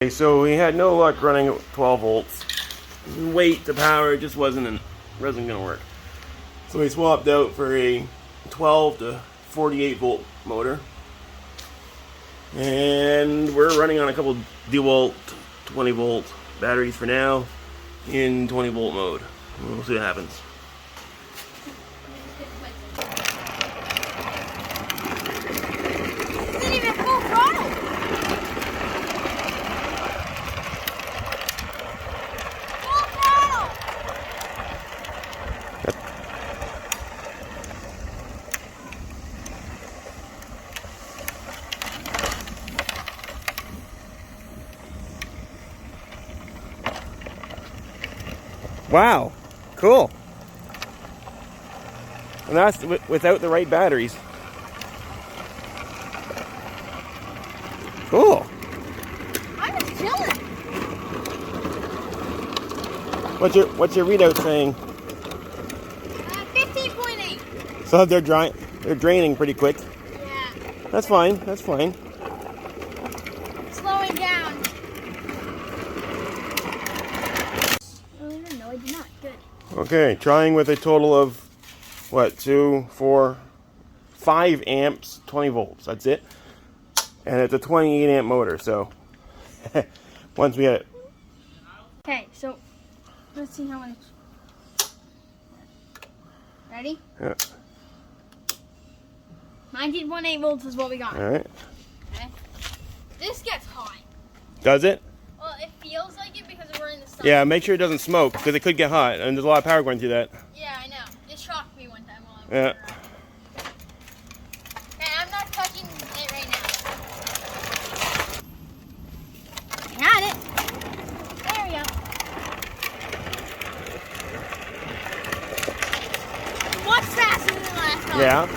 Okay, so we had no luck running at 12 volts. Weight to power just wasn't gonna work. So we swapped out for a 12 to 48 volt motor. And we're running on a couple DeWalt 20 volt batteries for now in 20 volt mode. We'll see what happens. Isn't even full throttle. Full throttle. Wow, cool. And that's without the right batteries. Cool. I'm just chilling. What's your readout saying? 15.8. So they're draining pretty quick. Yeah. That's fine. That's fine. Slowing down. Oh, no, I did not. Good. Okay, trying with a total of what, 2, 4, 5 amps, 20 volts. That's it. And it's a 28 amp motor, so once we get it. Okay, so let's see how much. Ready? Yeah. 19.8 volts is what we got. All right. Okay. This gets hot. Does it? Well, it feels like it because we're in the sun. Yeah, make sure it doesn't smoke because it could get hot and there's a lot of power going through that. Yeah, I know. It shocked me one time while I was Yeah. around. Okay, I'm not touching it right now. Got it. There we go. Much faster than the last time. Yeah.